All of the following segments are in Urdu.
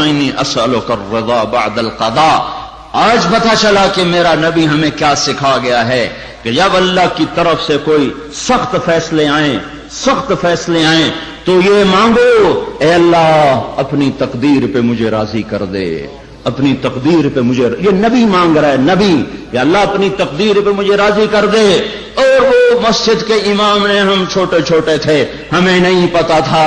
انی اسألک الرضا بعد القضاء۔ آج پتہ چلا کہ میرا نبی ہمیں کیا سکھا گیا ہے کہ جب اللہ کی طرف سے کوئی سخت فیصلے آئیں تو یہ مانگو، اے اللہ اپنی تقدیر پہ مجھے راضی کر دے، اپنی تقدیر پہ مجھے، یہ نبی مانگ رہا ہے، نبی، یا اللہ اپنی تقدیر پہ مجھے راضی کر دے۔ اور وہ مسجد کے امام نے، ہم چھوٹے چھوٹے تھے، ہمیں نہیں پتا تھا،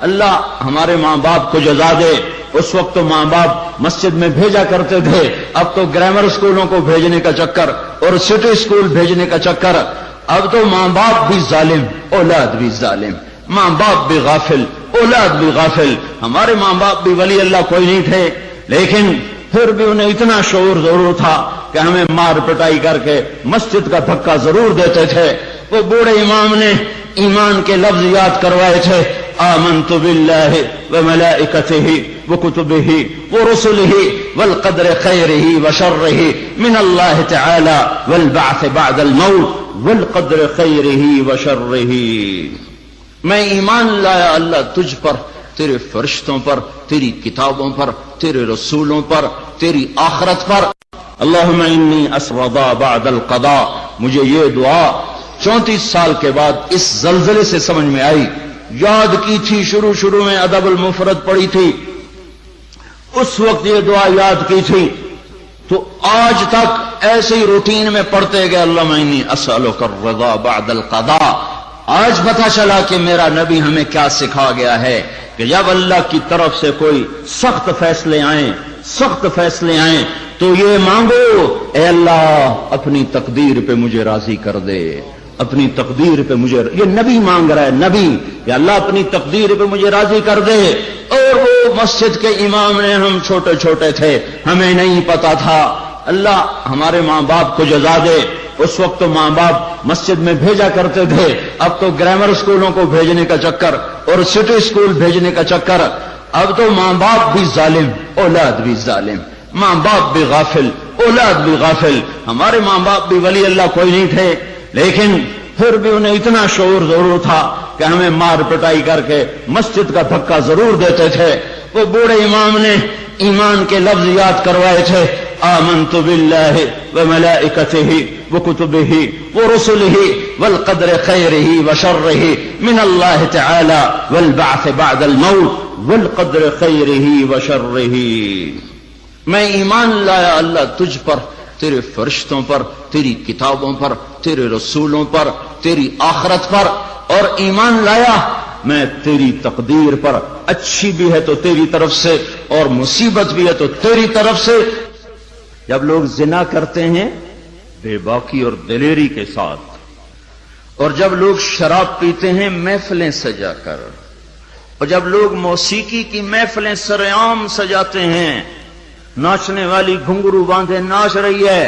اللہ ہمارے ماں باپ کو جزا دے، اس وقت تو ماں باپ مسجد میں بھیجا کرتے تھے، اب تو گرامر اسکولوں کو بھیجنے کا چکر اور سٹی اسکول بھیجنے کا چکر، اب تو ماں باپ بھی ظالم، اولاد بھی ظالم، ماں باپ بھی غافل، اولاد بھی غافل۔ ہمارے ماں باپ بھی ولی اللہ کوئی نہیں تھے، لیکن پھر بھی انہیں اتنا شعور ضرور تھا کہ ہمیں مار پٹائی کر کے مسجد کا دھکا ضرور دیتے تھے۔ وہ بوڑھے امام نے ایمان کے لفظ یاد کروائے تھے، آمنت باللہ وملائکتہ وکتبہ ورسلہ والقدر خیرہ وشرہ من اللہ تعالی والبعث بعد الموت والقدر خیرہ وشرہ۔ میں ایمان لایا اللہ تجھ پر، تیرے فرشتوں پر، تیری کتابوں پر، تیرے رسولوں پر، تیری آخرت پر۔ اللہم انی اسرضا بعد القضاء۔ مجھے یہ دعا 34 سال کے بعد اس زلزلے سے سمجھ میں آئی، یاد کی تھی، شروع میں ادب المفرد پڑھی تھی، اس وقت یہ دعا یاد کی تھی، تو آج تک ایسے ہی روٹین میں پڑھتے گئے، اللہم انی اسألک الرضا بعد القضاء۔ آج پتہ چلا کہ میرا نبی ہمیں کیا سکھا گیا ہے کہ جب اللہ کی طرف سے کوئی سخت فیصلے آئیں تو یہ مانگو، اے اللہ اپنی تقدیر پہ مجھے راضی کر دے، اپنی تقدیر پہ مجھے، یہ نبی مانگ رہا ہے، نبی، یا اللہ اپنی تقدیر پہ مجھے راضی کر دے۔ اور وہ مسجد کے امام نے، ہم چھوٹے چھوٹے تھے، ہمیں نہیں پتا تھا، اللہ ہمارے ماں باپ کو جزا دے، اس وقت تو ماں باپ مسجد میں بھیجا کرتے تھے، اب تو گرامر اسکولوں کو بھیجنے کا چکر اور سٹی اسکول بھیجنے کا چکر، اب تو ماں باپ بھی ظالم، اولاد بھی ظالم، ماں باپ بھی غافل، اولاد بھی غافل۔ ہمارے ماں باپ بھی ولی اللہ کوئی نہیں تھے، لیکن پھر بھی انہیں اتنا شعور ضرور تھا کہ ہمیں مار پٹائی کر کے مسجد کا دھکا ضرور دیتے تھے۔ وہ بوڑھے امام نے ایمان کے لفظ یاد کروائے تھے، آمنت باللہ وملائکتہ وکتبہ ورسلہ والقدر خیرہ وشرہ من اللہ تعالی والبعث بعد الموت والقدر خیرہ وشرہ۔ میں ایمان لایا اللہ تجھ پر، تیرے فرشتوں پر، تیری کتابوں پر، تیرے رسولوں پر، تیری آخرت پر، اور ایمان لایا میں تیری تقدیر پر، اچھی بھی ہے تو تیری طرف سے اور مصیبت بھی ہے تو تیری طرف سے۔ جب لوگ زنا کرتے ہیں بے باکی اور دلیری کے ساتھ، اور جب لوگ شراب پیتے ہیں محفلیں سجا کر، اور جب لوگ موسیقی کی محفلیں سرعام سجاتے ہیں، ناچنے والی گھنگرو باندھے ناچ رہی ہے،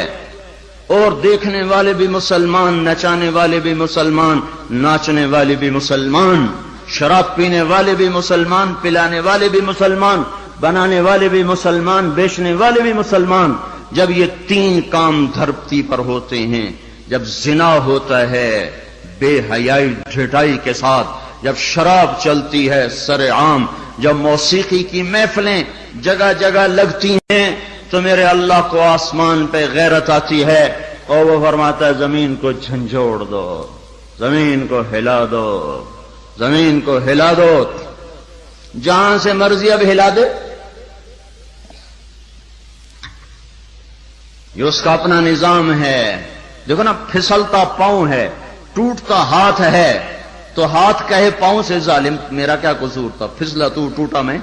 اور دیکھنے والے بھی مسلمان، نچانے والے بھی مسلمان، ناچنے والے بھی مسلمان، شراب پینے والے بھی مسلمان، پلانے والے بھی مسلمان، بنانے والے بھی مسلمان، بیچنے والے بھی مسلمان۔ جب یہ تین کام دھرتی پر ہوتے ہیں، جب زنا ہوتا ہے بے حیائی ڈھٹائی کے ساتھ، جب شراب چلتی ہے سر عام، جب موسیقی کی محفلیں جگہ جگہ لگتی ہیں، تو میرے اللہ کو آسمان پہ غیرت آتی ہے، اور وہ فرماتا ہے زمین کو جھنجھوڑ دو، زمین کو ہلا دو، زمین کو ہلا دو، جہاں سے مرضی اب ہلا دے، یہ اس کا اپنا نظام ہے۔ دیکھو نا، پھسلتا پاؤں ہے، ٹوٹتا ہاتھ ہے، تو ہاتھ کہے پاؤں سے ظالم میرا کیا قصور تھا، پھسلا تو ٹوٹا میں،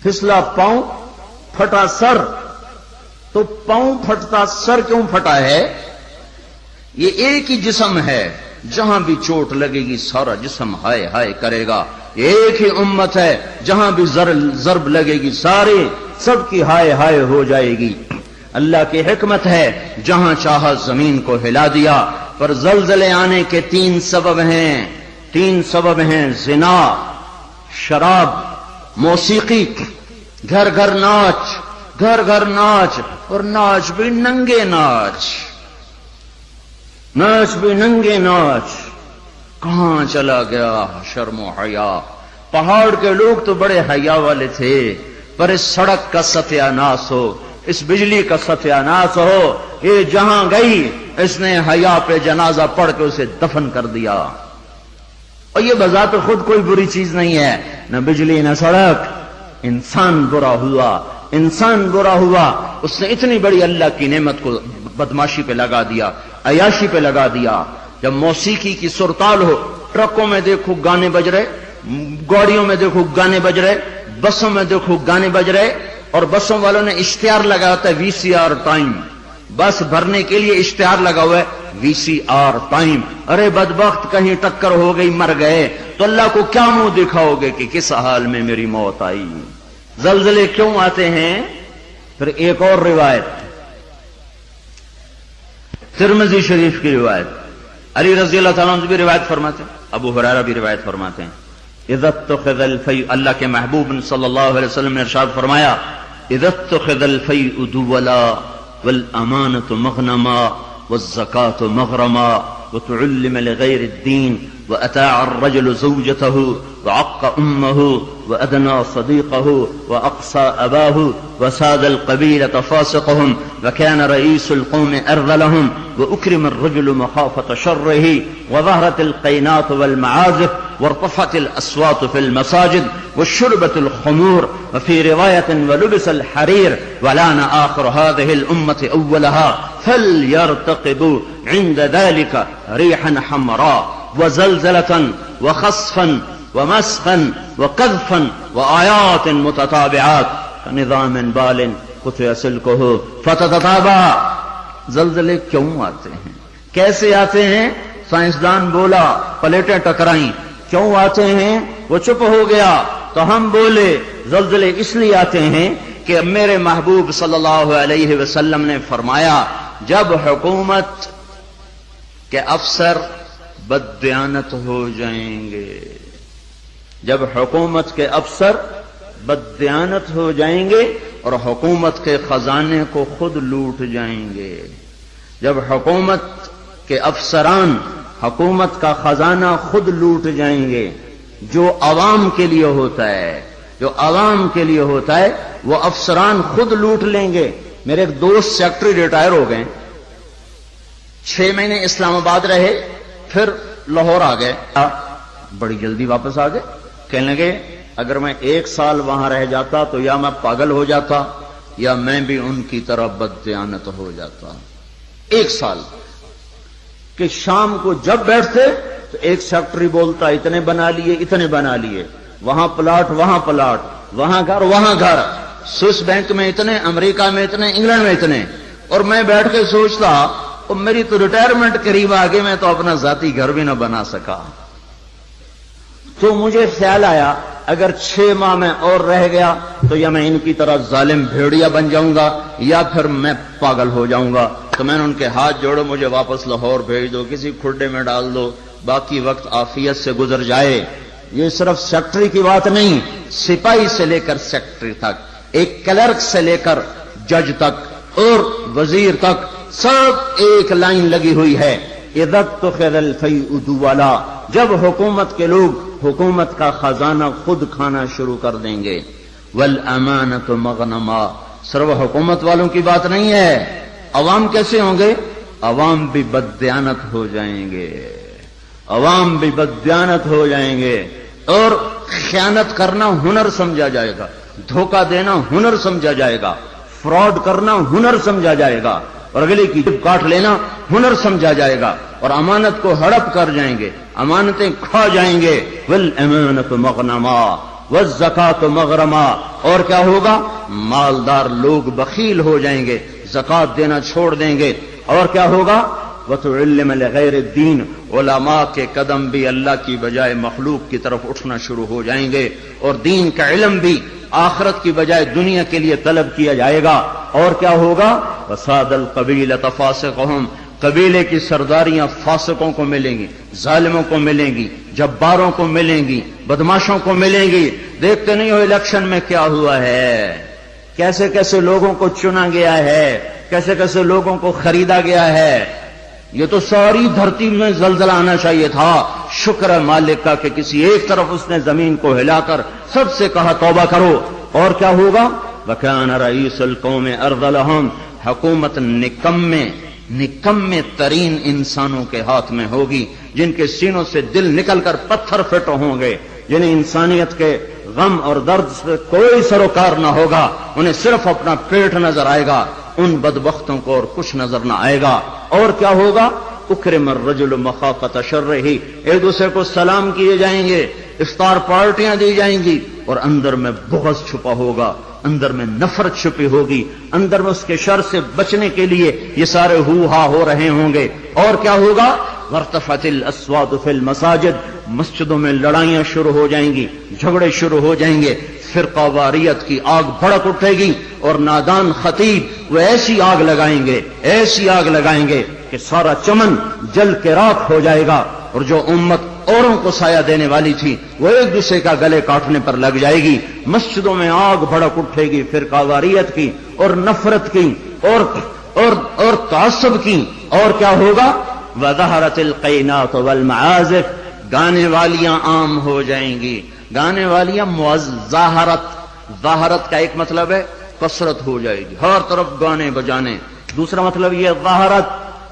پھسلا پاؤں پھٹا سر، تو پاؤں پھٹتا سر کیوں پھٹا ہے؟ یہ ایک ہی جسم ہے، جہاں بھی چوٹ لگے گی سارا جسم ہائے ہائے کرے گا۔ یہ ایک ہی امت ہے، جہاں بھی ضرب لگے گی سارے سب کی ہائے ہائے ہو جائے گی۔ اللہ کی حکمت ہے، جہاں چاہا زمین کو ہلا دیا۔ پر زلزلے آنے کے تین سبب ہیں، زنا، شراب، موسیقی، گھر گھر ناچ، اور ناچ بھی ننگے ناچ۔ کہاں چلا گیا شرم و حیا؟ پہاڑ کے لوگ تو بڑے حیا والے تھے، پر اس سڑک کا ستیہ ناس ہو، اس بجلی کا ستیہ ناس ہو، یہ جہاں گئی اس نے حیا پہ جنازہ پڑھ کے اسے دفن کر دیا۔ اور یہ بذات خود کوئی بری چیز نہیں ہے، نہ بجلی نہ سڑک، انسان برا ہوا، انسان برا ہوا، اس نے اتنی بڑی اللہ کی نعمت کو بدماشی پہ لگا دیا، عیاشی پہ لگا دیا۔ جب موسیقی کی سرتال ہو، ٹرکوں میں دیکھو گانے بج رہے، گاڑیوں میں دیکھو گانے بج رہے، بسوں میں دیکھو گانے بج رہے، اور بسوں والوں نے اشتہار لگا ہوتا ہے VCR ٹائم، بس بھرنے کے لیے اشتہار لگا ہوا ہے VCR ٹائم۔ ارے بدبخت کہیں ٹکر ہو گئی مر گئے تو اللہ کو کیا منہ دکھاؤ گے کہ کس حال میں میری موت آئی؟ زلزلے کیوں آتے ہیں؟ پھر ایک اور روایت، ترمذی شریف کی روایت، علی رضی اللہ تعالیٰ عنہ بھی روایت فرماتے ہیں، ابو ہریرہ بھی روایت فرماتے ہیں، اذا اتخذ الفیء، اللہ کے محبوب صلی اللہ علیہ وسلم نے ارشاد فرمایا، اذا اتخذ الفیء دولا والامانة مغنما والزکاة مغرما وتعلم لغير الدين وأتاع الرجل زوجته وعق أمه وأدنى صديقه وأقصى أباه وساد القبيلة فاسقهم وكان رئيس القوم أرذلهم وأكرم الرجل مخافة شره وظهرت القينات والمعازف وارتفعت الأصوات في المساجد وشربت الخمور وفي رواية ولبس الحرير ولان آخر هذه الأمة أولها فليرتقبوا عند ذلك ريحا حمراء وزلزلة وخصفا ومسخا وقذفا وآيات متتابعات كنظام بال قطع سلكه فتتتابع۔ زلزلے کیوں آتے ہیں؟ کیسے آتے ہیں؟ سائنسدان بولا پلیٹیں ٹکرائیں، کیوں آتے ہیں؟ وہ چپ ہو گیا تو ہم بولے زلزلے اس لیے آتے ہیں کہ میرے محبوب صلی اللہ علیہ وسلم نے فرمایا جب حکومت کے افسر بددیانت ہو جائیں گے، جب حکومت کے افسر بددیانت ہو جائیں گے اور حکومت کے خزانے کو خود لوٹ جائیں گے، جب حکومت کے افسران حکومت کا خزانہ خود لوٹ جائیں گے، جو عوام کے لیے ہوتا ہے، جو عوام کے لیے ہوتا ہے وہ افسران خود لوٹ لیں گے۔ میرے ایک دوست سیکٹری ریٹائر ہو گئے، 6 مہینے اسلام آباد رہے، پھر لاہور آ گئے، بڑی جلدی واپس آ گئے، کہنے لگے اگر میں 1 سال وہاں رہ جاتا تو یا میں پاگل ہو جاتا یا میں بھی ان کی طرح بددیانت ہو جاتا۔ 1 سال کہ شام کو جب بیٹھتے تو ایک سیکٹری بولتا اتنے بنا لیے اتنے بنا لیے، وہاں پلاٹ وہاں پلاٹ، وہاں گھر وہاں گھر، سوئس بینک میں اتنے، امریکہ میں اتنے، انگلینڈ میں اتنے، اور میں بیٹھ کے سوچتا اور میری تو ریٹائرمنٹ قریب آگے، میں تو اپنا ذاتی گھر بھی نہ بنا سکا۔ تو مجھے خیال آیا اگر 6 ماہ میں اور رہ گیا تو یا میں ان کی طرح ظالم بھیڑیا بن جاؤں گا یا پھر میں پاگل ہو جاؤں گا۔ تو میں نے ان کے ہاتھ جوڑے، مجھے واپس لاہور بھیج دو، کسی کھڈے میں ڈال دو، باقی وقت عافیت سے گزر جائے۔ یہ صرف سیکٹری کی بات نہیں، سپاہی سے لے کر سیکٹری تک، ایک کلرک سے لے کر جج تک اور وزیر تک، سب ایک لائن لگی ہوئی ہے، اذا اتخذ الفیء دولا، جب حکومت کے لوگ حکومت کا خزانہ خود کھانا شروع کر دیں گے، والامانۃ مغنما، صرف حکومت والوں کی بات نہیں ہے، عوام کیسے ہوں گے؟ عوام بھی بددیانت ہو جائیں گے، عوام بھی بددیانت ہو جائیں گے، اور خیانت کرنا ہنر سمجھا جائے گا، دھوکہ دینا ہنر سمجھا جائے گا، فراڈ کرنا ہنر سمجھا جائے گا، اور اگلے کی جب کاٹ لینا ہنر سمجھا جائے گا، اور امانت کو ہڑپ کر جائیں گے، امانتیں کھا جائیں گے۔ والامانۃ مغنما والزکاۃ مغرما، اور کیا ہوگا؟ مالدار لوگ بخیل ہو جائیں گے، زکات دینا چھوڑ دیں گے، اور کیا ہوگا؟ وتعلم لغیر الدین، علماء کے قدم بھی اللہ کی بجائے مخلوق کی طرف اٹھنا شروع ہو جائیں گے، اور دین کا علم بھی آخرت کی بجائے دنیا کے لیے طلب کیا جائے گا، اور کیا ہوگا؟ وساد القبیلۃ فاسقہم، قبیلے کی سرداریاں فاسقوں کو ملیں گی، ظالموں کو ملیں گی، جباروں کو ملیں گی، بدماشوں کو ملیں گی۔ دیکھتے نہیں ہو الیکشن میں کیا ہوا ہے، کیسے کیسے لوگوں کو چنا گیا ہے، کیسے کیسے لوگوں کو خریدا گیا ہے۔ یہ تو ساری دھرتی میں زلزلہ آنا چاہیے تھا، شکر ہے مالک کا کہ کسی ایک طرف اس نے زمین کو ہلا کر سب سے کہا توبہ کرو. اور کیا ہوگا؟ وَكَانَ رَئِيسُ الْقَوْمِ أَرْذَلَهُمْ، حکومت نکمے ترین انسانوں کے ہاتھ میں ہوگی، جن کے سینوں سے دل نکل کر پتھر پھٹ ہوں گے، جنہیں انسانیت کے غم اور درد سے کوئی سروکار نہ ہوگا، انہیں صرف اپنا پیٹ نظر آئے گا، ان بدبختوں کو اور کچھ نظر نہ آئے گا. اور کیا ہوگا؟ اکرم الرجل مخافۃ شرہ، ایک دوسرے کو سلام کیے جائیں گے، افطار پارٹیاں دی جائیں گی، اور اندر میں بغض چھپا ہوگا، اندر میں نفرت چھپی ہوگی، اندر میں اس کے شر سے بچنے کے لیے یہ سارے ہو ہا ہو رہے ہوں گے. اور کیا ہوگا؟ وارتفعت الاصوات فی المساجد، مسجدوں میں لڑائیاں شروع ہو جائیں گی، جھگڑے شروع ہو جائیں گے، فرقہ واریت کی آگ بھڑک اٹھے گی، اور نادان خطیب وہ ایسی آگ لگائیں گے کہ سارا چمن جل کے راکھ ہو جائے گا، اور جو امت اوروں کو سایہ دینے والی تھی وہ ایک دوسرے کا گلے کاٹنے پر لگ جائے گی. مسجدوں میں آگ بھڑک اٹھے گی فرقہ واریت کی اور نفرت کی اور تعصب کی. اور کیا ہوگا؟ وَظَهَرَتِ الْقَيْنَاتُ وَالْمَعَازِفُ، گانے والیاں عام ہو جائیں گی. گانے والیاں ظاہرت کا ایک مطلب ہے کثرت ہو جائے گی، ہر طرف گانے بجانے. دوسرا مطلب یہ ظاہرت،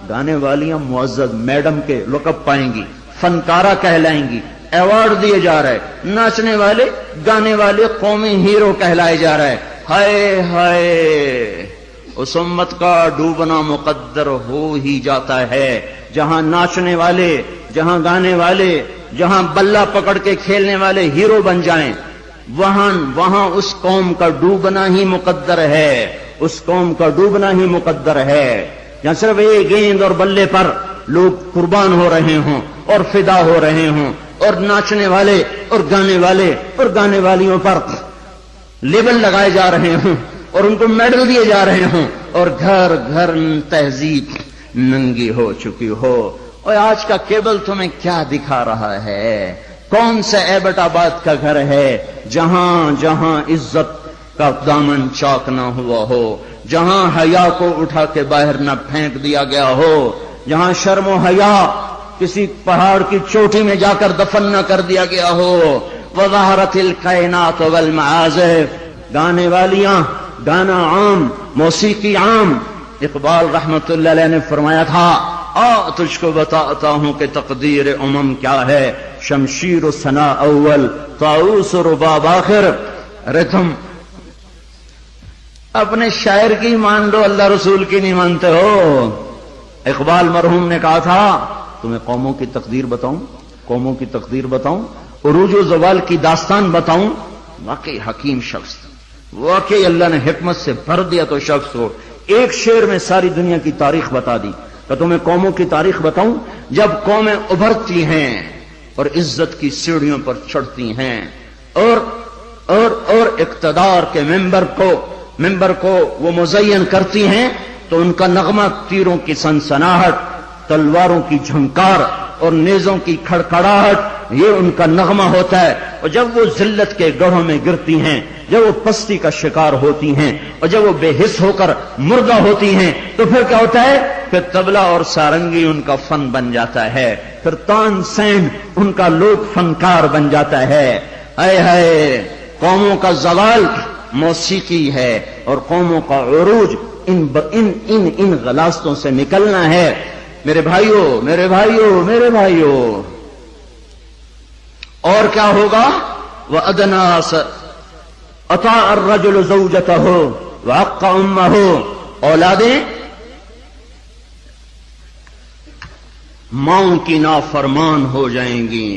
گانے والیاں معزز میڈم کے لقب پائیں گی، فنکارہ کہلائیں گی، ایوارڈ دیے جا رہے، ناچنے والے گانے والے قومی ہیرو کہلائے جا رہے. ہائے ہائے، اس امت کا ڈوبنا مقدر ہو ہی جاتا ہے. جہاں ناچنے والے، جہاں گانے والے، جہاں بلہ پکڑ کے کھیلنے والے ہیرو بن جائیں، وہاں اس قوم کا ڈوبنا ہی مقدر ہے، اس قوم کا ڈوبنا ہی مقدر ہے. جہاں صرف ایک گیند اور بلے پر لوگ قربان ہو رہے ہوں اور فدا ہو رہے ہوں، اور ناچنے والے اور گانے والیوں پر لیبل لگائے جا رہے ہوں اور ان کو میڈل دیے جا رہے ہوں، اور گھر گھر تہذیب ننگی ہو چکی ہو. اور آج کا کیبل تمہیں کیا دکھا رہا ہے؟ کون سا ایبٹ آباد کا گھر ہے جہاں عزت کا دامن چاک نہ ہوا ہو، جہاں حیا کو اٹھا کے باہر نہ پھینک دیا گیا ہو، جہاں شرم و حیا کسی پہاڑ کی چوٹی میں جا کر دفن نہ کر دیا گیا ہو. وَظَهَرَتِ الْكَائِنَاتُ وَالْمَعَازِفُ، گانے والیاں، گانا عام، موسیقی عام. اقبال رحمت اللہ علیہ نے فرمایا تھا، تجھ کو بتاتا ہوں کہ تقدیر امم کیا ہے، شمشیر و ثنا اول، طاؤس و رباب آخر. ارے تم اپنے شاعر کی مان لو، اللہ رسول کی نہیں مانتے ہو. اقبال مرحوم نے کہا تھا، تمہیں قوموں کی تقدیر بتاؤں، عروج و زوال کی داستان بتاؤں. واقعی حکیم شخص، واقعی اللہ نے حکمت سے بھر دیا تو شخص کو ایک شعر میں ساری دنیا کی تاریخ بتا دی. تو تمہیں قوموں کی تاریخ بتاؤں، جب قومیں ابھرتی ہیں اور عزت کی سیڑھیوں پر چڑھتی ہیں اور اقتدار کے ممبر کو وہ مزین کرتی ہیں، تو ان کا نغمہ تیروں کی سنسناہٹ، تلواروں کی جھنکار اور نیزوں کی کھڑکھڑاہٹ، یہ ان کا نغمہ ہوتا ہے. اور جب وہ ذلت کے گڑھوں میں گرتی ہیں، جب وہ پستی کا شکار ہوتی ہیں، اور جب وہ بے حس ہو کر مردہ ہوتی ہیں، تو پھر کیا ہوتا ہے؟ پھر طبلہ اور سارنگی ان کا فن بن جاتا ہے، پھر تان سین ان کا لوک فنکار بن جاتا ہے. ہائے ہائے، قوموں کا زوال موسیقی ہے اور قوموں کا عروج ان غلاستوں سے نکلنا ہے. میرے بھائیوں، اور کیا ہوگا؟ وَأَدْنَا أَطَاعَ الرَّجُلُ زَوْجَتَهُ وَعَقَّ أُمَّهُ، اولادیں ماؤں کی نافرمان ہو جائیں گی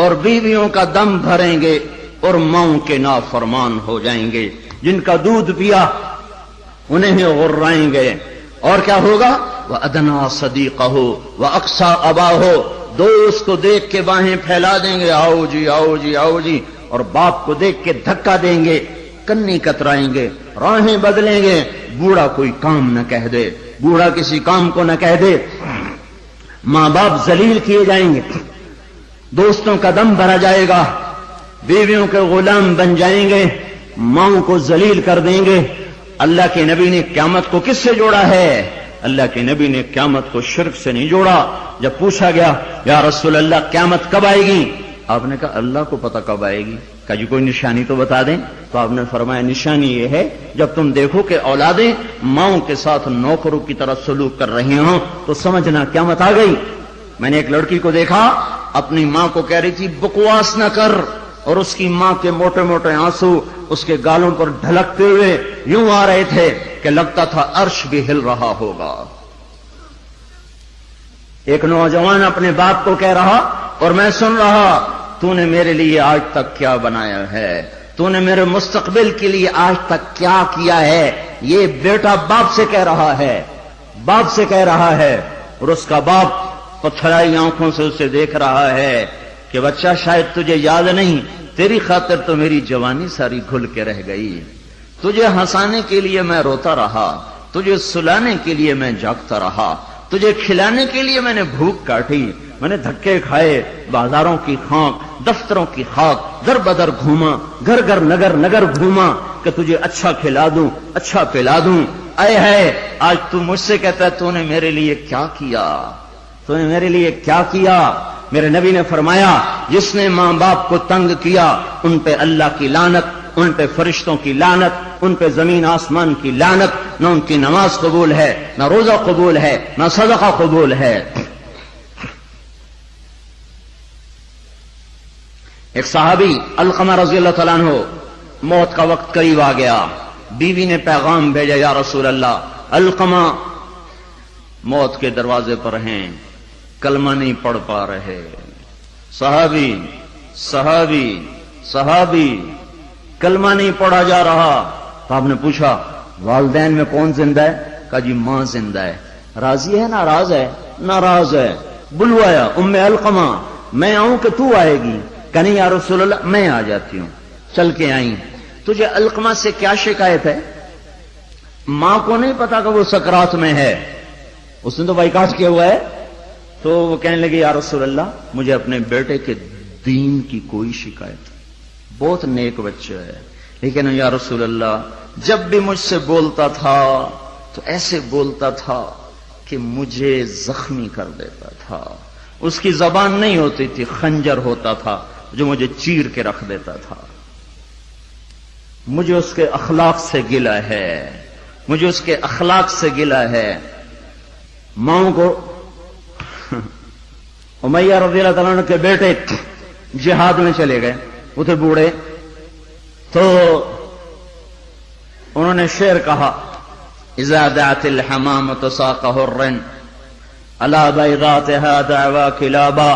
اور بیویوں کا دم بھریں گے اور ماؤں کے نافرمان ہو جائیں گے. جن کا دودھ پیا انہیں ہی غرائیں گے. اور کیا ہوگا؟ وَأَدْنَا صَدِيقَهُ وَأَقْصَى أَبَاهُ، دوست کو دیکھ کے باہیں پھیلا دیں گے، آؤ جی، اور باپ کو دیکھ کے دھکا دیں گے، کنی کترائیں گے، راہیں بدلیں گے. بوڑھا کوئی کام نہ کہہ دے، بوڑھا کسی کام کو نہ کہہ دے. ماں باپ ذلیل کیے جائیں گے، دوستوں کا دم بھرا جائے گا، بیویوں کے غلام بن جائیں گے، ماؤں کو ذلیل کر دیں گے. اللہ کے نبی نے قیامت کو کس سے جوڑا ہے؟ اللہ کے نبی نے قیامت کو شرک سے نہیں جوڑا. جب پوچھا گیا یا رسول اللہ قیامت کب آئے گی، آپ نے کہا اللہ کو پتہ کب آئے گی. کہا جی کوئی نشانی تو بتا دیں. تو آپ نے فرمایا نشانی یہ ہے جب تم دیکھو کہ اولادیں ماؤں کے ساتھ نوکروں کی طرح سلوک کر رہی ہوں تو سمجھنا قیامت آ گئی. میں نے ایک لڑکی کو دیکھا اپنی ماں کو کہہ رہی تھی بکواس نہ کر، اور اس کی ماں کے موٹے موٹے آنسو اس کے گالوں پر ڈھلکتے ہوئے یوں آ رہے تھے کہ لگتا تھا عرش بھی ہل رہا ہوگا. ایک نوجوان اپنے باپ کو کہہ رہا اور میں سن رہا، تو نے میرے لیے آج تک کیا بنایا ہے، تو نے میرے مستقبل کے لیے آج تک کیا کیا ہے. یہ بیٹا باپ سے کہہ رہا ہے، باپ سے کہہ رہا ہے، اور اس کا باپ پتھرائی آنکھوں سے اسے دیکھ رہا ہے کہ بچہ شاید تجھے یاد نہیں، تیری خاطر تو میری جوانی ساری گھل کے رہ گئی. تجھے ہنسانے کے لیے میں روتا رہا، تجھے سلانے کے لیے میں جاگتا رہا، تجھے کھلانے کے لیے میں نے بھوک کاٹی، میں نے دھکے کھائے، بازاروں کی خاک، دفتروں کی خاک، در بدر گھوما، گھر گھر نگر نگر گھوما کہ تجھے اچھا کھلا دوں، اچھا پلا دوں. اے ہے آج تو مجھ سے کہتا ہے تو نے میرے لیے کیا کیا، تو نے میرے لیے کیا کیا. میرے نبی نے فرمایا جس نے ماں باپ کو تنگ کیا ان پہ اللہ کی لعنت، ان پہ فرشتوں کی لعنت، ان پہ زمین آسمان کی لعنت. نہ ان کی نماز قبول ہے، نہ روزہ قبول ہے، نہ صدقہ قبول ہے. ایک صحابی علقمہ رضی اللہ تعالیٰ عنہ، موت کا وقت قریب آ گیا، بیوی نے پیغام بھیجا یا رسول اللہ علقمہ موت کے دروازے پر ہیں، کلمہ نہیں پڑھ پا رہے. صحابی کلمہ نہیں پڑھا جا رہا. تو آپ نے پوچھا والدین میں کون زندہ ہے؟ کہا جی ماں زندہ ہے. راضی ہے ناراض ہے؟ ناراض ہے. بلوایا ام علقمہ، میں آؤں کہ تو آئے گی؟ کہ نہیں یا رسول اللہ میں آ جاتی ہوں. چل کے آئیں. تجھے علقمہ سے کیا شکایت ہے؟ ماں کو نہیں پتا کہ وہ سکرات میں ہے، اس نے تو بائیکاٹ کیا ہوا ہے. تو وہ کہنے لگے یا رسول اللہ مجھے اپنے بیٹے کے دین کی کوئی شکایت، بہت نیک بچہ ہے، لیکن یا رسول اللہ جب بھی مجھ سے بولتا تھا تو ایسے بولتا تھا کہ مجھے زخمی کر دیتا تھا. اس کی زبان نہیں ہوتی تھی، خنجر ہوتا تھا جو مجھے چیر کے رکھ دیتا تھا. مجھے اس کے اخلاق سے گلہ ہے، مجھے اس کے اخلاق سے گلہ ہے. ماؤں کو امیہ رضی اللہ تعالیٰ عنہ کے بیٹے جہاد میں چلے گئے، وہ تھے بوڑھے، تو انہوں نے شعر کہا اذا دعت الحمامة ساق حر على بيضاتها دعوا كلابا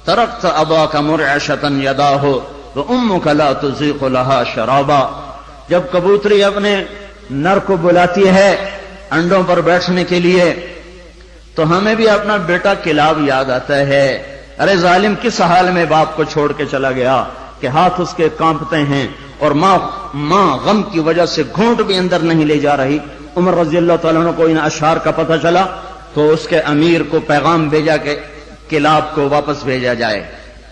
تركت اباك مرعشة يداه وامك لا تزيق لها شرابا. جب کبوتری اپنے نر کو بلاتی ہے انڈوں پر بیٹھنے کے لیے تو ہمیں بھی اپنا بیٹا کلاب یاد آتا ہے. ارے ظالم کس حال میں باپ کو چھوڑ کے چلا گیا کہ ہاتھ اس کے کانپتے ہیں اور ماں غم کی وجہ سے گھونٹ بھی اندر نہیں لے جا رہی. عمر رضی اللہ تعالیٰ عنہ کو ان اشعار کا پتہ چلا تو اس کے امیر کو پیغام بھیجا کہ کلاب کو واپس بھیجا جائے.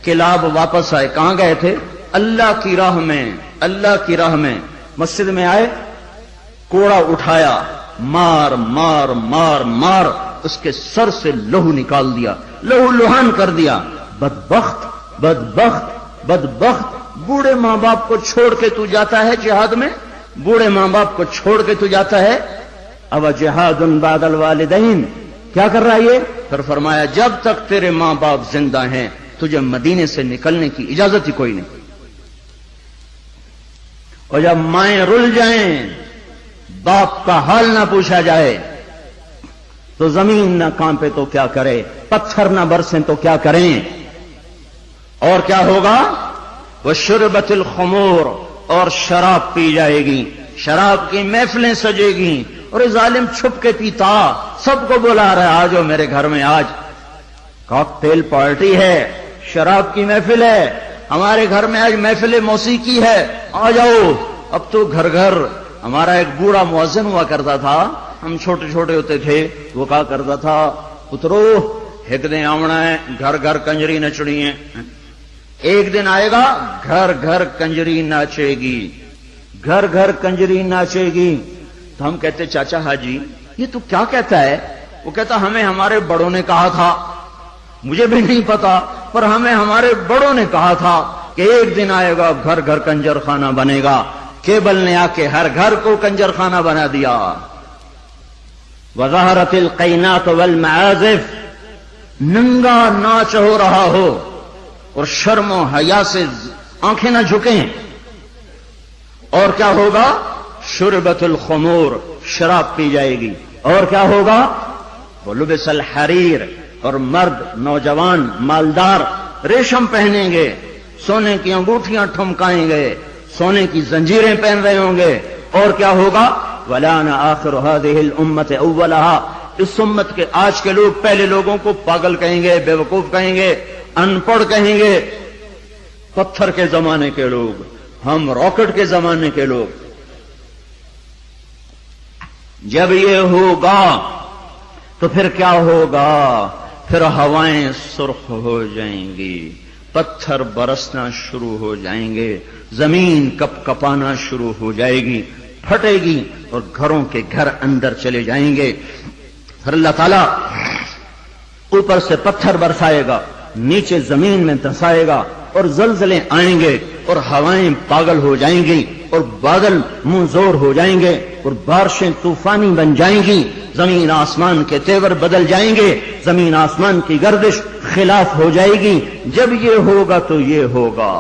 کلاب واپس آئے. کہاں گئے تھے؟ اللہ کی راہ میں. اللہ کی راہ میں مسجد میں آئے، کوڑا اٹھایا، مار مار مار مار اس کے سر سے لہو نکال دیا، لہو لہان کر دیا. بدبخت بدبخت بدبخت، بوڑھے ماں باپ کو چھوڑ کے تو جاتا ہے جہاد میں، بوڑھے ماں باپ کو چھوڑ کے تو جاتا ہے. اب جہاد بعد الوالدین، کیا کر رہا ہے یہ؟ پھر فرمایا جب تک تیرے ماں باپ زندہ ہیں تجھے مدینے سے نکلنے کی اجازت ہی کوئی نہیں. اور جب مائیں رل جائیں، باپ کا حال نہ پوچھا جائے تو زمین نہ کانپے تو کیا کرے، پتھر نہ برسیں تو کیا کریں. اور کیا ہوگا؟ وشربت الخمور، اور شراب پی جائے گی، شراب کی محفلیں سجے گی. اور یہ ظالم چھپ کے پیتا، سب کو بلا رہا ہے آجو میرے گھر میں، آج کاکٹیل پارٹی ہے، شراب کی محفل ہے، ہمارے گھر میں آج محفل موسیقی ہے، آ جاؤ. اب تو گھر گھر. ہمارا ایک بوڑھا مؤذن ہوا کرتا تھا، ہم چھوٹے چھوٹے ہوتے تھے، وہ کہا کرتا تھا پترو ایک دن آونا ہے، گھر گھر کنجری نچڑی ہے. ایک دن آئے گا گھر گھر کنجری ناچے گی، گھر گھر کنجری ناچے گی. تو ہم کہتے چاچا حاجی یہ تو کیا کہتا ہے؟ وہ کہتا ہمیں ہمارے بڑوں نے کہا تھا، مجھے بھی نہیں پتا، پر ہمیں ہمارے بڑوں نے کہا تھا کہ ایک دن آئے گا گھر گھر کنجر خانہ بنے گا۔ کیبل نے آ کے ہر گھر کو کنجر خانہ بنا دیا۔ وظہرت القینات والمعازف، ننگا ناچ ہو رہا ہو اور شرم و حیا سے آنکھیں نہ جھکیں، اور کیا ہوگا؟ شربت الخمور، شراب پی جائے گی، اور کیا ہوگا؟ ولبس الحریر، اور مرد نوجوان مالدار ریشم پہنیں گے، سونے کی انگوٹھیاں ٹھمکائیں گے، سونے کی زنجیریں پہن رہے ہوں گے، اور کیا ہوگا؟ وَلَانَ آخِرُ هَذِهِ الْأُمَّةِ أَوَّلَهَا، اس امت کے آج کے لوگ پہلے لوگوں کو پاگل کہیں گے، بے وقوف کہیں گے، ان پڑھ کہیں گے۔ پتھر کے زمانے کے لوگ، ہم راکٹ کے زمانے کے لوگ۔ جب یہ ہوگا تو پھر کیا ہوگا؟ پھر ہوائیں سرخ ہو جائیں گی، پتھر برسنا شروع ہو جائیں گے، زمین کپ کپانا شروع ہو جائے گی، پھٹے گی، اور گھروں کے گھر اندر چلے جائیں گے۔ پھر اللہ تعالیٰ اوپر سے پتھر برسائے گا، نیچے زمین میں دھسائے گا، اور زلزلے آئیں گے، اور ہوائیں پاگل ہو جائیں گی، اور بادل منہ زور ہو جائیں گے، اور بارشیں طوفانی بن جائیں گی، زمین آسمان کے تیور بدل جائیں گے، زمین آسمان کی گردش خلاف ہو جائے گی۔ جب یہ ہوگا تو یہ ہوگا۔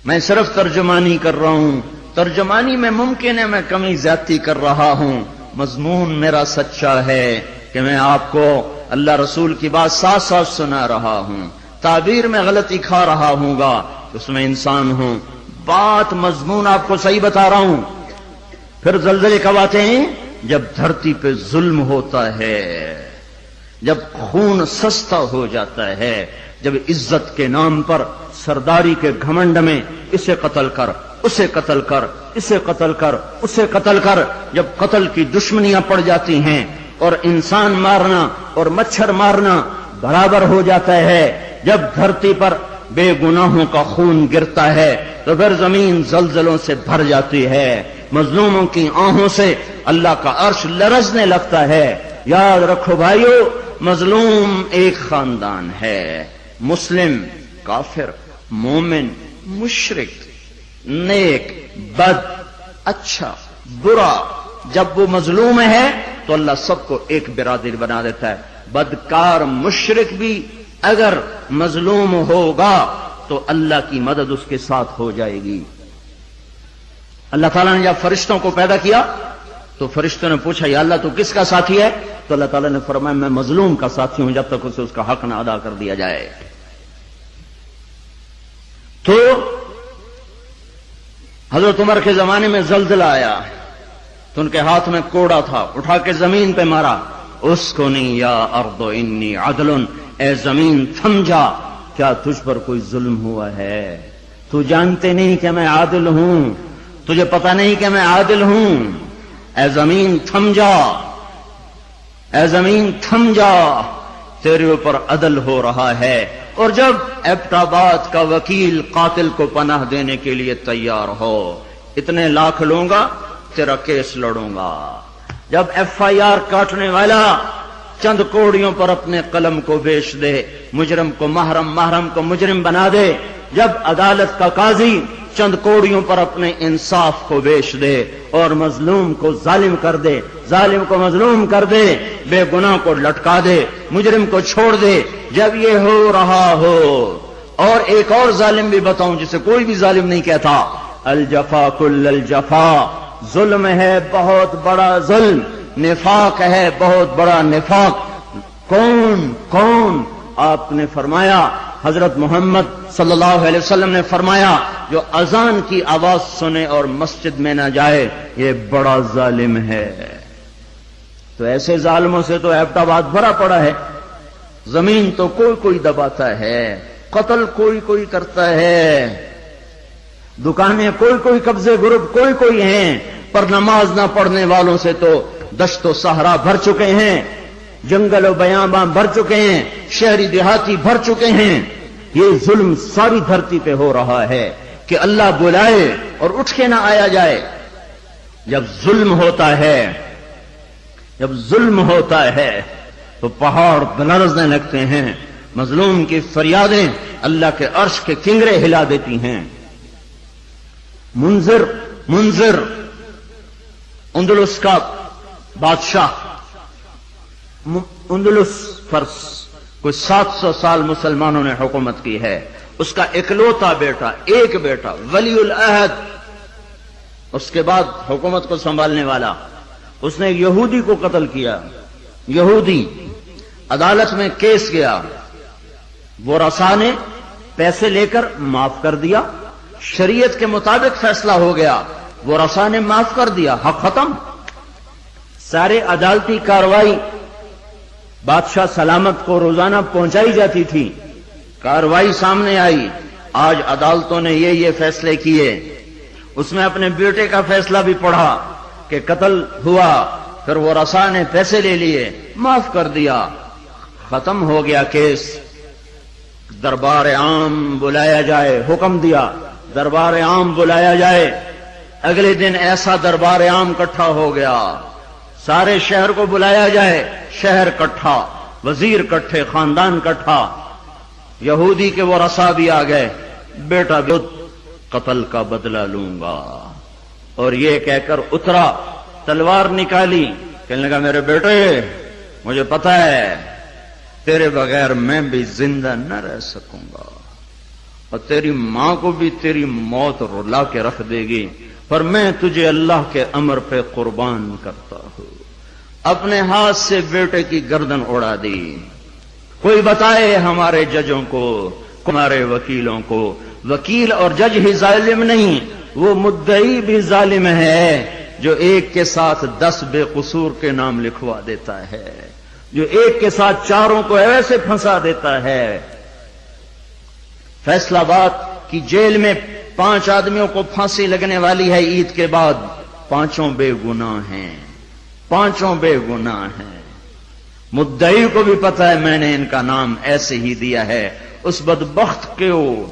میں صرف ترجمانی کر رہا ہوں، ترجمانی میں ممکن ہے میں کمی زیادتی کر رہا ہوں، مضمون میرا سچا ہے کہ میں آپ کو اللہ رسول کی بات ساتھ ساتھ سنا رہا ہوں، تعبیر میں غلطی کھا رہا ہوں گا، اس میں انسان ہوں، بات مضمون آپ کو صحیح بتا رہا ہوں۔ پھر زلزلے کب آتے ہیں؟ جب دھرتی پہ ظلم ہوتا ہے، جب خون سستا ہو جاتا ہے، جب عزت کے نام پر سرداری کے گھمنڈ میں اسے قتل کر، اسے قتل کر، اسے قتل کر، اسے قتل کر، جب قتل کی دشمنیاں پڑ جاتی ہیں اور انسان مارنا اور مچھر مارنا برابر ہو جاتا ہے، جب دھرتی پر بے گناہوں کا خون گرتا ہے تو پھر زمین زلزلوں سے بھر جاتی ہے، مظلوموں کی آہوں سے اللہ کا عرش لرزنے لگتا ہے۔ یاد رکھو بھائیو، مظلوم ایک خاندان ہے، مسلم، کافر، مومن، مشرک، نیک، بد، اچھا، برا، جب وہ مظلوم ہے تو اللہ سب کو ایک برادری بنا دیتا ہے۔ بدکار مشرک بھی اگر مظلوم ہوگا تو اللہ کی مدد اس کے ساتھ ہو جائے گی۔ اللہ تعالیٰ نے جب فرشتوں کو پیدا کیا تو فرشتوں نے پوچھا یا اللہ تو کس کا ساتھی ہے؟ تو اللہ تعالیٰ نے فرمایا میں مظلوم کا ساتھی ہوں جب تک اسے اس کا حق نہ ادا کر دیا جائے۔ تو حضرت عمر کے زمانے میں زلزلہ آیا تو ان کے ہاتھ میں کوڑا تھا، اٹھا کے زمین پہ مارا، اسکنی یا ارض انی عدل، اے زمین تھم جا، کیا تجھ پر کوئی ظلم ہوا ہے؟ تو جانتے نہیں کہ میں عادل ہوں، تجھے پتہ نہیں کہ میں عادل ہوں، اے زمین تھم جا، اے زمین تھم جا، تیرے اوپر عدل ہو رہا ہے۔ اور جب ایبٹ آباد کا وکیل قاتل کو پناہ دینے کے لیے تیار ہو، اتنے لاکھ لوں گا، تیرا کیس لڑوں گا، جب ایف آئی آر کاٹنے والا چند کوڑیوں پر اپنے قلم کو بیچ دے، مجرم کو محرم، محرم کو مجرم بنا دے، جب عدالت کا قاضی چند کوڑیوں پر اپنے انصاف کو بیچ دے اور مظلوم کو ظالم کر دے، ظالم کو مظلوم کر دے، بے گناہ کو لٹکا دے، مجرم کو چھوڑ دے، جب یہ ہو رہا ہو، اور ایک اور ظالم بھی بتاؤں جسے کوئی بھی ظالم نہیں کہتا، الجفا کل الجفا، ظلم ہے بہت بڑا ظلم، نفاق ہے بہت بڑا نفاق۔ کون کون؟ آپ نے فرمایا، حضرت محمد صلی اللہ علیہ وسلم نے فرمایا جو اذان کی آواز سنے اور مسجد میں نہ جائے یہ بڑا ظالم ہے۔ تو ایسے ظالموں سے تو ایبٹ آباد بھرا پڑا ہے، زمین تو کوئی کوئی دباتا ہے، قتل کوئی کوئی کرتا ہے، دکانیں کوئی کوئی، قبضے گروپ کوئی کوئی ہیں، پر نماز نہ پڑھنے والوں سے تو دشت و صحرا بھر چکے ہیں، جنگل و بیاباں بھر چکے ہیں، شہری دیہاتی بھر چکے ہیں۔ یہ ظلم ساری دھرتی پہ ہو رہا ہے کہ اللہ بلائے اور اٹھ کے نہ آیا جائے۔ جب ظلم ہوتا ہے جب ظلم ہوتا ہے تو پہاڑ لرزنے لگتے ہیں، مظلوم کی فریادیں اللہ کے عرش کے کنگرے ہلا دیتی ہیں۔ منذر اندلس کا بادشاہ، اندلس پر کوئی 700 سال مسلمانوں نے حکومت کی ہے، اس کا اکلوتا بیٹا، ایک بیٹا ولی العہد، اس کے بعد حکومت کو سنبھالنے والا، اس نے ایک یہودی کو قتل کیا۔ یہودی عدالت میں کیس گیا، وہ رسا نے پیسے لے کر معاف کر دیا، شریعت کے مطابق فیصلہ ہو گیا، وہ رسا نے معاف کر دیا، حق ختم۔ سارے عدالتی کاروائی بادشاہ سلامت کو روزانہ پہنچائی جاتی تھی، کاروائی سامنے آئی، آج عدالتوں نے یہ فیصلے کیے۔ اس نے اپنے بیٹے کا فیصلہ بھی پڑھا کہ قتل ہوا، پھر وہ رسا نے پیسے لے لیے، معاف کر دیا، ختم ہو گیا کیس۔ دربار عام بلایا جائے، حکم دیا دربار عام بلایا جائے۔ اگلے دن ایسا دربار عام اکٹھا ہو گیا، سارے شہر کو بلایا جائے، شہر اکٹھا، وزیر اکٹھے، خاندان اکٹھا، یہودی کے وہ رسا بھی آ گئے، بیٹا قتل کا بدلہ لوں گا، اور یہ کہہ کر اترا، تلوار نکالی، کہنے لگا میرے بیٹے مجھے پتا ہے تیرے بغیر میں بھی زندہ نہ رہ سکوں گا، اور تیری ماں کو بھی تیری موت رلا کے رکھ دے گی، پر میں تجھے اللہ کے امر پہ قربان کرتا ہوں۔ اپنے ہاتھ سے بیٹے کی گردن اڑا دی۔ کوئی بتائے ہمارے ججوں کو، ہمارے وکیلوں کو، وکیل اور جج ہی ظالم نہیں، وہ مدعی بھی ظالم ہے جو ایک کے ساتھ 10 بے قصور کے نام لکھوا دیتا ہے، جو ایک کے ساتھ 4 کو ایسے پھنسا دیتا ہے۔ فیصلہ آباد کی جیل میں 5 آدمیوں کو پھانسی لگنے والی ہے عید کے بعد، 5 بے گناہ ہیں، 5 بے گناہ ہیں۔ مدعی کو بھی پتا ہے میں نے ان کا نام ایسے ہی دیا ہے، اس بدبخت کو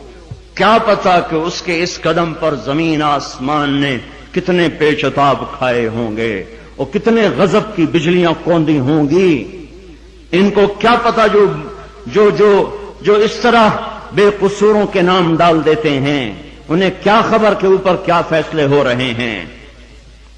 کیا پتا کہ اس کے اس قدم پر زمین آسمان نے کتنے پیچتاب کھائے ہوں گے اور کتنے غضب کی بجلیاں کوندی ہوں گی۔ ان کو کیا پتا جو اس طرح بے قصوروں کے نام ڈال دیتے ہیں، انہیں کیا خبر کہ اوپر کیا فیصلے ہو رہے ہیں۔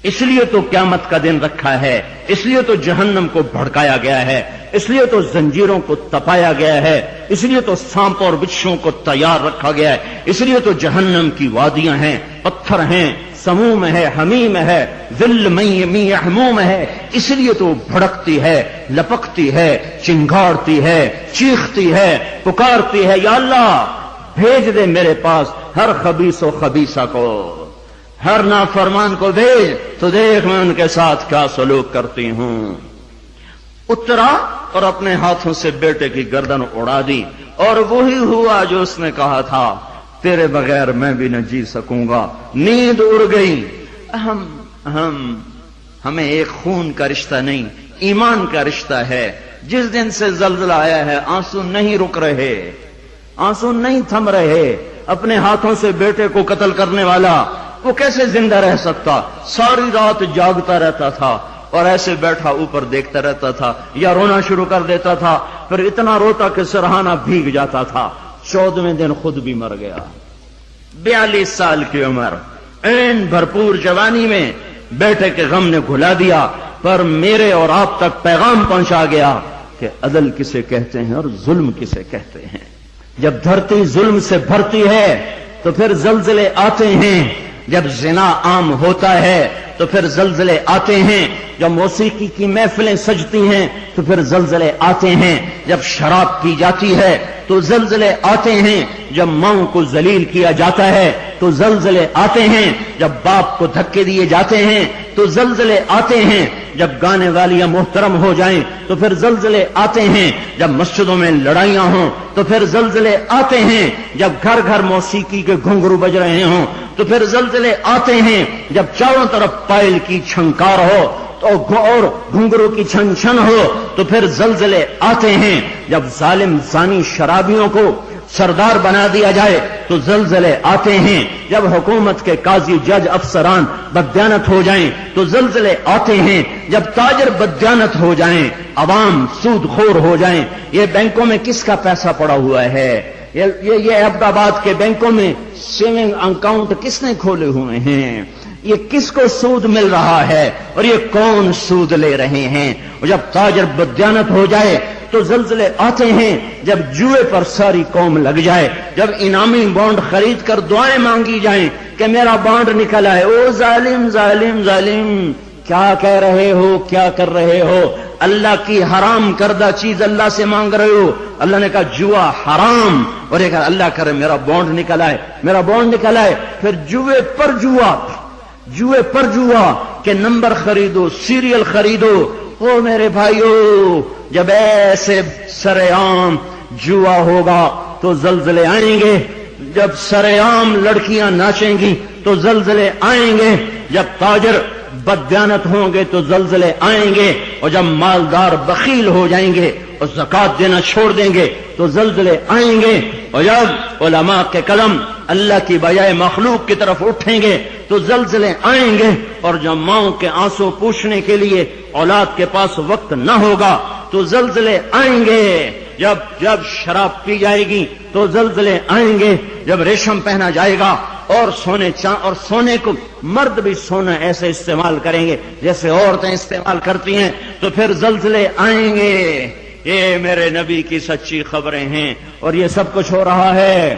اس لیے تو قیامت کا دن رکھا ہے، اس لیے تو جہنم کو بھڑکایا گیا ہے، اس لیے تو زنجیروں کو تپایا گیا ہے، اس لیے تو سانپ اور بچھوؤں کو تیار رکھا گیا ہے، اس لیے تو جہنم کی وادیاں ہیں، پتھر ہیں، سموم ہے، حمیم ہے، ذل می حموم ہے، اس لیے تو بھڑکتی ہے، لپکتی ہے، چنگاڑتی ہے، چیختی ہے، پکارتی ہے، یا اللہ بھیج دے میرے پاس ہر خبیث و خبیثہ کو، ہر نافرمان کو بھیج، تو دیکھ میں ان کے ساتھ کیا سلوک کرتی ہوں۔ اترا اور اپنے ہاتھوں سے بیٹے کی گردن اڑا دی، اور وہی ہوا جو اس نے کہا تھا، تیرے بغیر میں بھی نہ جی سکوں گا۔ نیند اڑ گئی۔ ہمیں ایک خون کا رشتہ نہیں، ایمان کا رشتہ ہے۔ جس دن سے زلزلہ آیا ہے آنسو نہیں رک رہے، آنسو نہیں تھم رہے۔ اپنے ہاتھوں سے بیٹے کو قتل کرنے والا وہ کیسے زندہ رہ سکتا؟ ساری رات جاگتا رہتا تھا اور ایسے بیٹھا اوپر دیکھتا رہتا تھا، یا رونا شروع کر دیتا تھا، پھر اتنا روتا کہ سرہانہ بھیگ جاتا تھا۔ 14ویں دن خود بھی مر گیا۔ 42 سال کی عمر، این بھرپور جوانی میں بیٹے کے غم نے گھلا دیا، پر میرے اور آپ تک پیغام پہنچا گیا کہ عدل کسے کہتے ہیں اور ظلم کسے کہتے ہیں۔ جب دھرتی ظلم سے بھرتی ہے تو پھر زلزلے آتے ہیں، جب زنا عام ہوتا ہے تو پھر زلزلے آتے ہیں، جب موسیقی کی محفلیں سجتی ہیں تو پھر زلزلے آتے ہیں، جب شراب پی جاتی ہے تو زلزلے آتے ہیں، جب ماؤں کو ذلیل کیا جاتا ہے تو زلزلے آتے ہیں، جب باپ کو دھکے دیے جاتے ہیں تو زلزلے آتے ہیں، جب گانے والیاں محترم ہو جائیں تو پھر زلزلے آتے ہیں، جب مسجدوں میں لڑائیاں ہوں تو پھر زلزلے آتے ہیں، جب گھر گھر موسیقی کے گھنگرو بج رہے ہوں تو پھر زلزلے آتے ہیں، جب چاروں طرف پائل کی چھنکار ہو اور گھنگرو کی چھن چھن ہو تو پھر زلزلے آتے ہیں، جب ظالم زانی شرابیوں کو سردار بنا دیا جائے تو زلزلے آتے ہیں، جب حکومت کے قاضی جج افسران بددیانت ہو جائیں تو زلزلے آتے ہیں، جب تاجر بددیانت ہو جائیں، عوام سود خور ہو جائیں۔ یہ بینکوں میں کس کا پیسہ پڑا ہوا ہے؟ یہ عبد آباد کے بینکوں میں سیونگ اکاؤنٹ کس نے کھولے ہوئے ہیں؟ یہ کس کو سود مل رہا ہے اور یہ کون سود لے رہے ہیں؟ اور جب تاجر بددیانت ہو جائے تو زلزلے آتے ہیں، جب جوئے پر ساری قوم لگ جائے، جب انعامی بانڈ خرید کر دعائیں مانگی جائیں کہ میرا بانڈ نکل آئے۔ او ظالم ظالم ظالم، کیا کہہ رہے ہو، کیا کر رہے ہو؟ اللہ کی حرام کردہ چیز اللہ سے مانگ رہے ہو۔ اللہ نے کہا جوا حرام، اور یہ کہا اللہ کرے میرا بانڈ نکل آئے، میرا بانڈ نکل آئے۔ پھر جوئے پر جوا، جوئے پر جوا کہ نمبر خریدو، سیریل خریدو۔ او میرے بھائیو، جب ایسے سر عام جوا ہوگا تو زلزلے آئیں گے، جب سر عام لڑکیاں ناچیں گی تو زلزلے آئیں گے، جب تاجر بددیانت ہوں گے تو زلزلے آئیں گے، اور جب مالدار بخیل ہو جائیں گے اور زکات دینا چھوڑ دیں گے تو زلزلے آئیں گے، اور جب علماء کے قلم اللہ کی بجائے مخلوق کی طرف اٹھیں گے تو زلزلے آئیں گے، اور جب ماؤں کے آنسو پوچھنے کے لیے اولاد کے پاس وقت نہ ہوگا تو زلزلے آئیں گے، جب شراب پی جائے گی تو زلزلے آئیں گے، جب ریشم پہنا جائے گا اور سونے کو مرد بھی سونا ایسے استعمال کریں گے جیسے عورتیں استعمال کرتی ہیں تو پھر زلزلے آئیں گے۔ یہ میرے نبی کی سچی خبریں ہیں اور یہ سب کچھ ہو رہا ہے۔